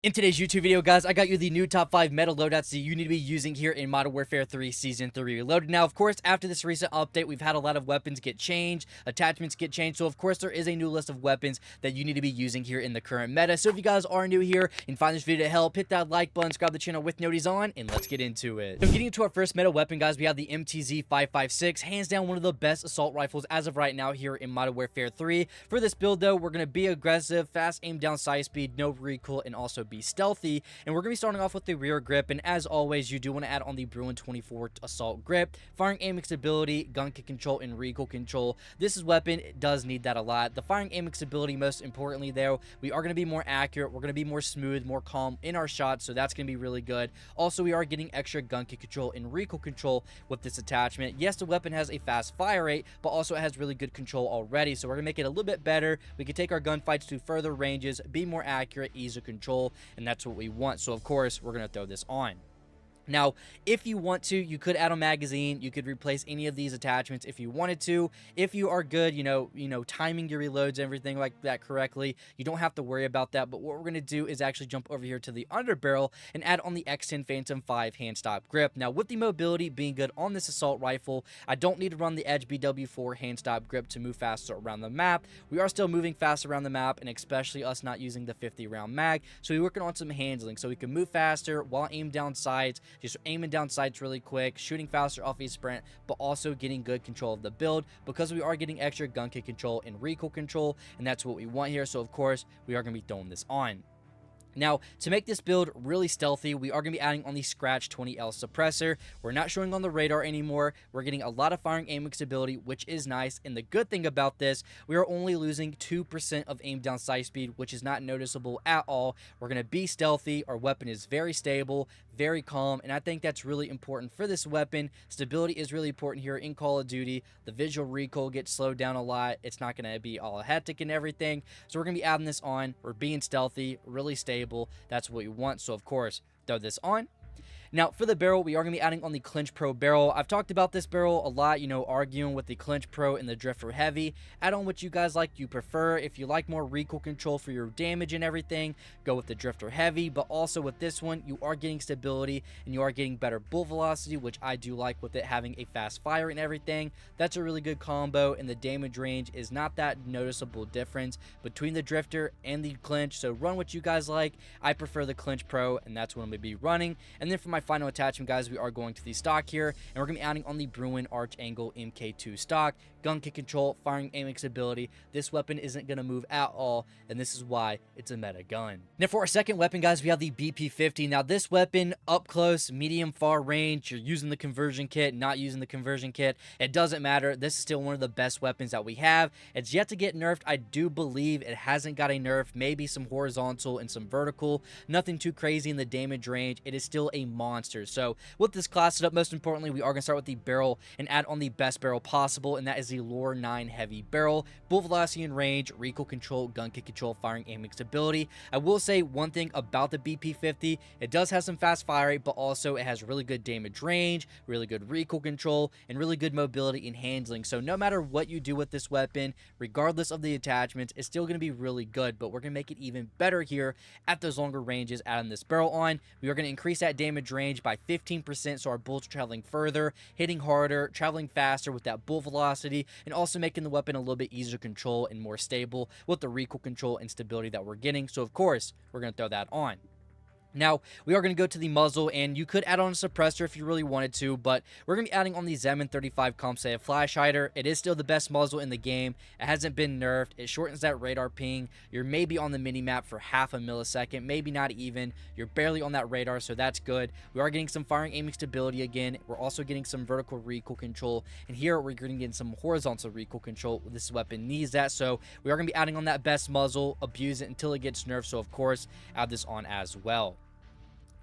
In today's YouTube video, guys, I got you the new top 5 meta loadouts that you need to be using here in Modern Warfare 3 Season 3 Reloaded. Now, of course, after this recent update, we've had a lot of weapons get changed, attachments get changed, so of course there is a new list of weapons that you need to be using here in the current meta. So if you guys are new here and find this video to help, hit that like button, subscribe to the channel with noties on, and let's get into it. So getting into our first meta weapon, guys, we have the MTZ-556, hands down one of the best assault rifles as of right now here in Modern Warfare 3. For this build, though, we're going to be aggressive, fast aim down sight speed, no recoil, and also be stealthy. And we're going to be starting off with the rear grip, and as always, you do want to add on the Bruin 24 assault grip, firing aim stability, gun kick control, and recoil control. This weapon does need that a lot. The firing aim stability, most importantly, though, we are going to be more accurate, we're going to be more smooth, more calm in our shots, so that's going to be really good. Also, we are getting extra gun kick control and recoil control with this attachment. Yes, the weapon has a fast fire rate, but also it has really good control already, so we're going to make it a little bit better. We can take our gunfights to further ranges, be more accurate, ease of control, and that's what we want. So of course we're going to throw this on. Now, if you want to, you could add a magazine. You could replace any of these attachments if you wanted to. If you are good, you know, timing your reloads, everything like that correctly, you don't have to worry about that. But what we're going to do is actually jump over here to the underbarrel and add on the X10 Phantom 5 hand stop grip. Now, with the mobility being good on this assault rifle, I don't need to run the Edge MW3 hand stop grip to move faster around the map. We are still moving fast around the map, and especially us not using the 50 round mag. So we're working on some handling so we can move faster while aim down sights. Just aiming down sights really quick, shooting faster off a sprint, but also getting good control of the build because we are getting extra gun kick control and recoil control, and that's what we want here. So of course we are going to be throwing this on. Now, to make this build really stealthy, we are going to be adding on the Scratch 20L suppressor. We're not showing on the radar anymore. We're getting a lot of firing aim stability, which is nice. And the good thing about this, we are only losing 2% of aim down sight speed, which is not noticeable at all. We're going to be stealthy. Our weapon is very stable, very calm, and I think that's really important for this weapon. Stability is really important here in Call of Duty. The visual recoil gets slowed down a lot. It's not going to be all hectic and everything. So we're going to be adding this on. We're being stealthy, really stable. That's what we want, so of course throw this on. Now, for the barrel, we are going to be adding on the Clinch Pro barrel. I've talked about this barrel a lot, you know, arguing with the Clinch Pro and the Drifter Heavy. Add on what you guys like, you prefer. If you like more recoil control for your damage and everything, go with the Drifter Heavy. But also with this one, you are getting stability and you are getting better bullet velocity, which I do like with it having a fast fire and everything. That's a really good combo, and the damage range is not that noticeable difference between the Drifter and the Clinch. So run what you guys like. I prefer the Clinch Pro, and that's what I'm going to be running. And then for my final attachment, guys, we are going to the stock here, and we're going to be adding on the Bruin Arch Angle MK2 stock. Gun kick control, firing aim stability. This weapon isn't going to move at all, and this is why it's a meta gun. Now for our second weapon, guys, we have the BP50. Now this weapon, up close, medium, far range, you're using the conversion kit, not using the conversion kit, it doesn't matter. This is still one of the best weapons that we have. It's yet to get nerfed. I do believe it hasn't got a nerf, maybe some horizontal and some vertical. Nothing too crazy in the damage range. It is still a monster. So with this class setup, most importantly, we are going to start with the barrel and add on the best barrel possible, and that is the Lure 9 heavy barrel. Bullet velocity and range, recoil control, gun kick control, firing aim stability. I will say one thing about the BP50, it does have some fast fire rate, but also it has really good damage range, really good recoil control, and really good mobility and handling. So no matter what you do with this weapon, regardless of the attachments, it's still going to be really good, but we're going to make it even better here at those longer ranges, adding this barrel on. We are going to increase that damage range by 15%, so our bullets are traveling further, hitting harder, traveling faster with that bullet velocity, and also making the weapon a little bit easier to control and more stable with the recoil control and stability that we're getting. So of course we're going to throw that on. Now, we are going to go to the muzzle, and you could add on a suppressor if you really wanted to, but we're going to be adding on the Zemin 35 compensated flash hider. It is still the best muzzle in the game. It hasn't been nerfed. It shortens that radar ping. You're maybe on the mini-map for half a millisecond, maybe not even. You're barely on that radar, so that's good. We are getting some firing aiming stability again. We're also getting some vertical recoil control, and here we're going to get some horizontal recoil control. This weapon needs that, so we are going to be adding on that best muzzle, abuse it until it gets nerfed, so of course, add this on as well.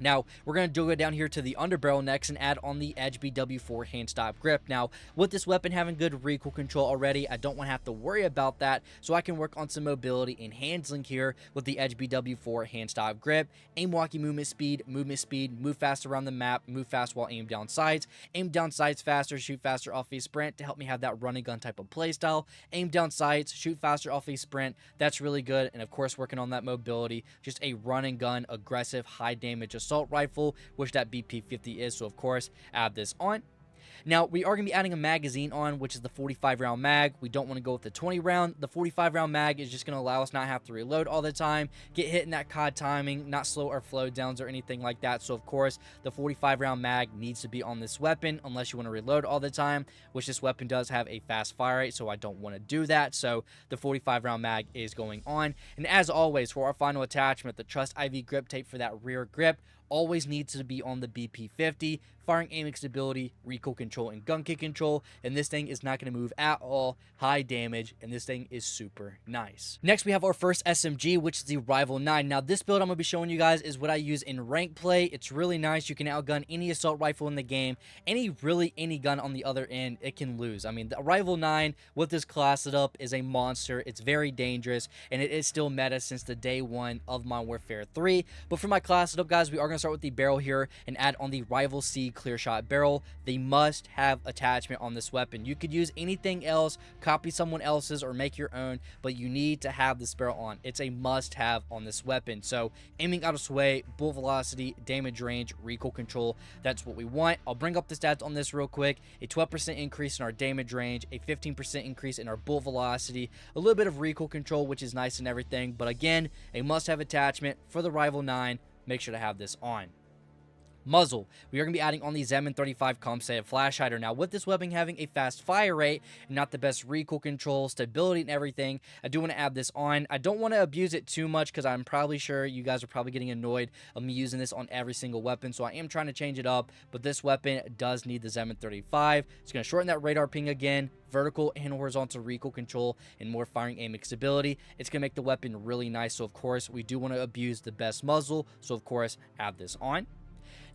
Now, we're going to go down here to the underbarrel next and add on the MW3 hand stop grip. Now, with this weapon having good recoil control already, I don't want to have to worry about that, so I can work on some mobility and handling here with the MW3 hand stop grip. Aim walkie movement speed, move fast around the map, move fast while aim down sights faster, shoot faster off a sprint to help me have that running gun type of playstyle. Aim down sights, shoot faster off a sprint, that's really good, and of course working on that mobility, just a running gun, aggressive, high damage assault rifle, which that BP50 is, so of course add this on. Now, we are going to be adding a magazine on, which is the 45 round mag. We don't want to go with the 20 round. The 45 round mag is just going to allow us not to have to reload all the time, get hit in that COD timing, not slow our flow downs or anything like that. So, of course, the 45 round mag needs to be on this weapon unless you want to reload all the time, which this weapon does have a fast fire rate, so I don't want to do that. So, the 45 round mag is going on. And as always, for our final attachment, the Trust IV grip tape for that rear grip always needs to be on the BP50. Firing aiming stability, recoil control, and gun kick control, and this thing is not going to move at all. High damage, and this thing is super nice. Next, we have our first SMG, which is the Rival 9. Now, this build I'm going to be showing you guys is what I use in rank play. It's really nice. You can outgun any assault rifle in the game. Any gun on the other end, it can lose. I mean, the Rival 9 with this class setup is a monster. It's very dangerous, and it is still meta since the day one of Modern Warfare 3. But for my class setup, guys, we are going to start with the barrel here and add on the Rival C clear shot barrel. They must have attachment on this weapon. You could use anything else, copy someone else's or make your own, but you need to have this barrel on. It's a must have on this weapon. So aiming out of sway, bullet velocity, damage range, recoil control, that's what we want. I'll bring up the stats on this real quick. A 12% increase in our damage range, a 15% increase in our bullet velocity, a little bit of recoil control, which is nice and everything, but again, a must have attachment for the Rival 9. Make sure to have this on. Muzzle. We are going to be adding on the MW35 compensated flash hider. Now, with this weapon having a fast fire rate and not the best recoil control, stability, and everything, I do want to add this on. I don't want to abuse it too much because I'm probably sure you guys are probably getting annoyed of me using this on every single weapon, so I am trying to change it up, but this weapon does need the MW35. It's going to shorten that radar ping again, vertical and horizontal recoil control, and more firing aiming stability. It's going to make the weapon really nice, so of course, we do want to abuse the best muzzle, so of course, add this on.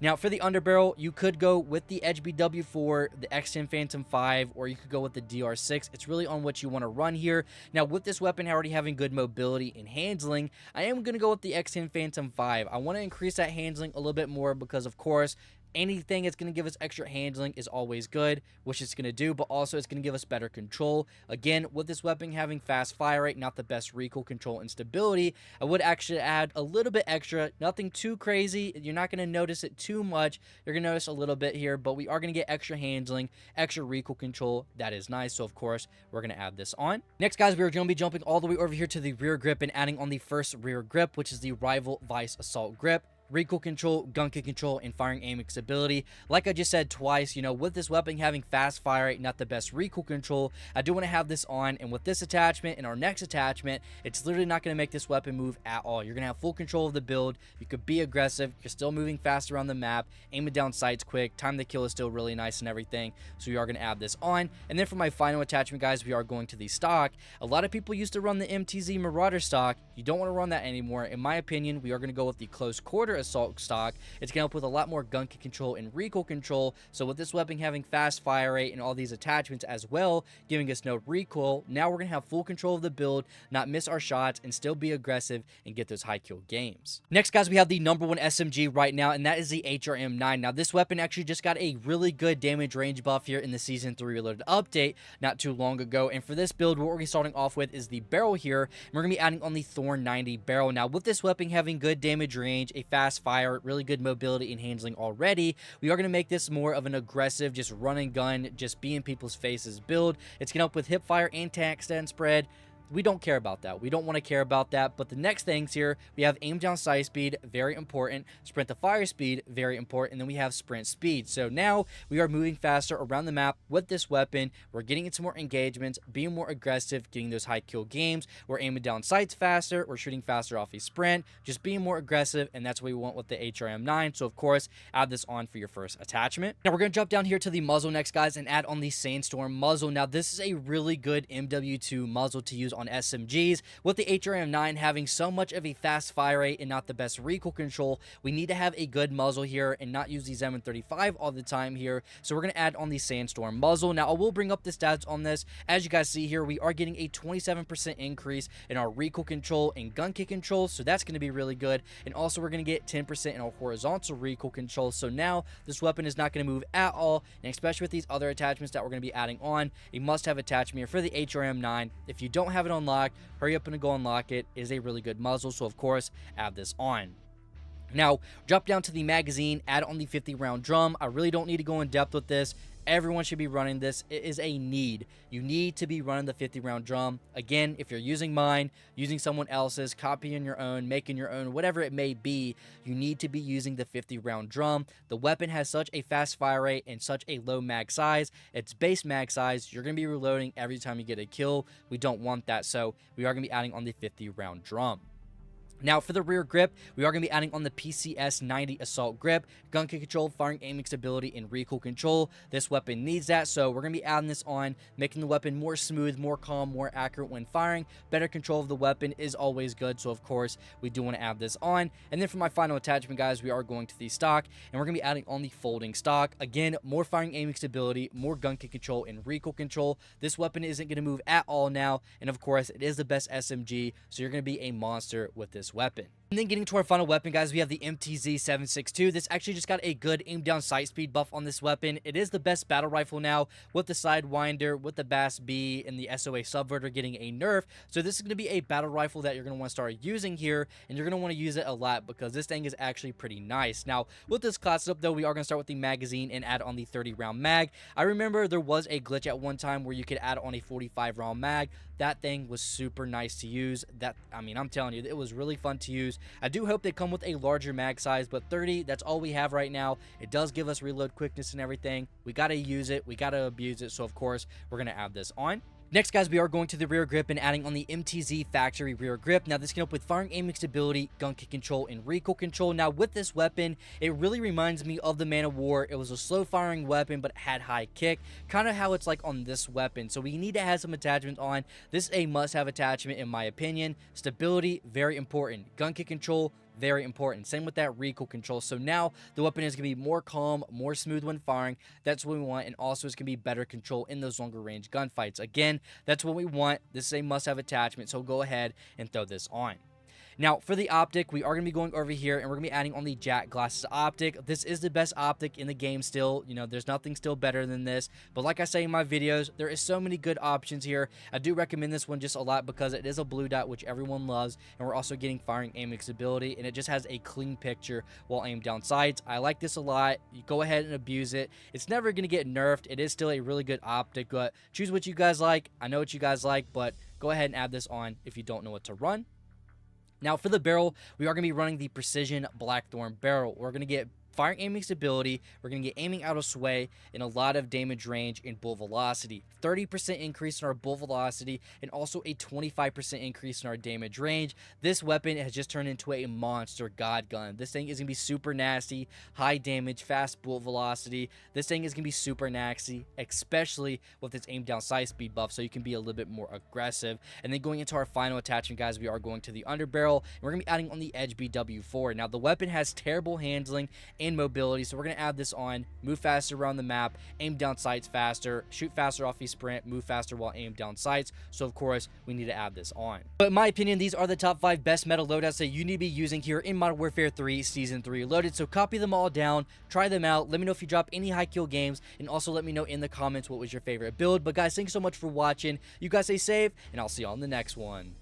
Now, for the underbarrel, you could go with the MW4, the X10 Phantom 5, or you could go with the DR6. It's really on what you want to run here. Now, with this weapon already having good mobility and handling, I am going to go with the X10 Phantom 5. I want to increase that handling a little bit more because, of course, anything that's going to give us extra handling is always good, which it's going to do, but also it's going to give us better control. Again, with this weapon having fast fire rate, not the best recoil control and stability, I would actually add a little bit extra, nothing too crazy. You're not going to notice it too much. You're going to notice a little bit here, but we are going to get extra handling, extra recoil control. That is nice, so of course, we're going to add this on. Next, guys, we are going to be jumping all the way over here to the rear grip and adding on the first rear grip, which is the Rival Vice Assault Grip. Recoil control, gun kick control, and firing aiming stability. Like I just said twice, you know, with this weapon having fast fire rate, not the best recoil control, I do want to have this on, and with this attachment and our next attachment, it's literally not going to make this weapon move at all. You're going to have full control of the build. You could be aggressive. You're still moving fast around the map, aiming down sights quick. Time to kill is still really nice and everything, so we are going to add this on. And then for my final attachment, guys, we are going to the stock. A lot of people used to run the MTZ Marauder stock. You don't want to run that anymore. In my opinion, we are going to go with the close quarter assault stock. It's going to help with a lot more gun kick control and recoil control. So with this weapon having fast fire rate and all these attachments as well, giving us no recoil, now we're going to have full control of the build, not miss our shots, and still be aggressive and get those high kill games. Next, guys, we have the #1 SMG right now, and that is the HRM9. Now, this weapon actually just got a really good damage range buff here in the Season 3 Reloaded update not too long ago. And for this build, what we're going to be starting off with is the barrel here, and we're going to be adding on the Thorn 90 barrel. Now, with this weapon having good damage range, a fast fire, really good mobility and handling already, we are going to make this more of an aggressive, just run and gun, just be in people's faces build. It's going to help with hip fire and tank stand spread. We don't care about that. We don't want to care about that. But the next things here, we have aim down sight speed, very important. Sprint to fire speed, very important. And then we have sprint speed. So now we are moving faster around the map with this weapon. We're getting into more engagements, being more aggressive, getting those high kill games. We're aiming down sights faster. We're shooting faster off a sprint, just being more aggressive. And that's what we want with the HRM9. So of course, add this on for your first attachment. Now we're going to jump down here to the muzzle next, guys, and add on the Sandstorm muzzle. Now this is a really good MW2 muzzle to use on SMGs. With the HRM9 having so much of a fast fire rate and not the best recoil control, we need to have a good muzzle here and not use the M35 all the time here. So we're going to add on the Sandstorm muzzle. Now, I will bring up the stats on this. As you guys see here, we are getting a 27% increase in our recoil control and gun kick control, so that's going to be really good. And also, we're going to get 10% in our horizontal recoil control, so now this weapon is not going to move at all, and especially with these other attachments that we're going to be adding on, a must-have attachment here for the HRM9. If you don't have it unlocked, hurry up and go unlock it. It is a really good muzzle, so of course, add this on. Now, drop down to the magazine, add on the 50-round drum. I really don't need to go in depth with this. Everyone should be running this. It is a need. You need to be running the 50-round drum. Again, if you're using mine, using someone else's, copying your own, making your own, whatever it may be, you need to be using the 50-round drum. The weapon has such a fast fire rate and such a low mag size. It's base mag size. You're going to be reloading every time you get a kill. We don't want that, so we are going to be adding on the 50-round drum. Now, for the rear grip, we are going to be adding on the PCS 90 assault grip, gun kick control, firing aiming stability, and recoil control. This weapon needs that, so we're going to be adding this on, making the weapon more smooth, more calm, more accurate when firing. Better control of the weapon is always good, so of course, we do want to add this on. And then for my final attachment, guys, we are going to the stock, and we're going to be adding on the folding stock. Again, more firing aiming stability, more gun kick control, and recoil control. This weapon isn't going to move at all now, and of course, it is the best SMG, so you're going to be a monster with this weapon. And then getting to our final weapon, guys, we have the MTZ-762. This actually just got a good aim down sight speed buff on this weapon. It is the best battle rifle now with the Sidewinder, with the Bass B, and the SOA Subverter getting a nerf. So this is going to be a battle rifle that you're going to want to start using here, and you're going to want to use it a lot because this thing is actually pretty nice. Now, with this class up, though, we are going to start with the magazine and add on the 30-round mag. I remember there was a glitch at one time where you could add on a 45-round mag. That thing was super nice to use. I'm telling you, it was really fun to use. I do hope they come with a larger mag size, but 30, that's all we have right now. It does give us reload quickness and everything. We got to use it. We got to abuse it. So, of course, we're going to add this on. Next, guys, we are going to the rear grip and adding on the MTZ factory rear grip. Now, this can help with firing aiming stability, gun kick control, and recoil control. Now, with this weapon, it really reminds me of the Man of War. It was a slow-firing weapon, but had high kick, kind of how it's like on this weapon. So, we need to have some attachments on. This is a must-have attachment, in my opinion. Stability, very important. Gun kick control, very important. Same with that recoil control. So now the weapon is going to be more calm, more smooth when firing. That's what we want. And also it's going to be better control in those longer range gunfights. Again, that's what we want. This is a must-have attachment. So go ahead and throw this on. Now, for the optic, we are going to be going over here, and we're going to be adding on the Jack Glasses optic. This is the best optic in the game still. You know, there's nothing still better than this. But like I say in my videos, there is so many good options here. I do recommend this one just a lot because it is a blue dot, which everyone loves, and we're also getting firing aiming stability, and it just has a clean picture while aimed down sights. I like this a lot. You go ahead and abuse it. It's never going to get nerfed. It is still a really good optic, but choose what you guys like. I know what you guys like, but go ahead and add this on if you don't know what to run. Now, for the barrel, we are going to be running the Precision Blackthorn barrel. We're going to get firing aiming stability, we're going to get aiming out of sway, and a lot of damage range and bullet velocity. 30% increase in our bullet velocity, and also a 25% increase in our damage range. This weapon has just turned into a monster god gun. This thing is going to be super nasty, high damage, fast bullet velocity. This thing is going to be super nasty, especially with its aim down sight speed buff, so you can be a little bit more aggressive. And then going into our final attachment, guys, we are going to the underbarrel, and we're going to be adding on the Edge BW4. Now, the weapon has terrible handling and mobility, so we're going to add this on. Move faster around the map, aim down sights faster, shoot faster off a sprint, move faster while aimed down sights. So of course we need to add this on. But in my opinion, these are the top 5 best meta loadouts that you need to be using here in Modern Warfare 3 Season 3 Reloaded. So copy them all down, try them out, let me know if you drop any high kill games, and also let me know in the comments what was your favorite build. But guys, thanks so much for watching. You guys stay safe, and I'll see you on the next one.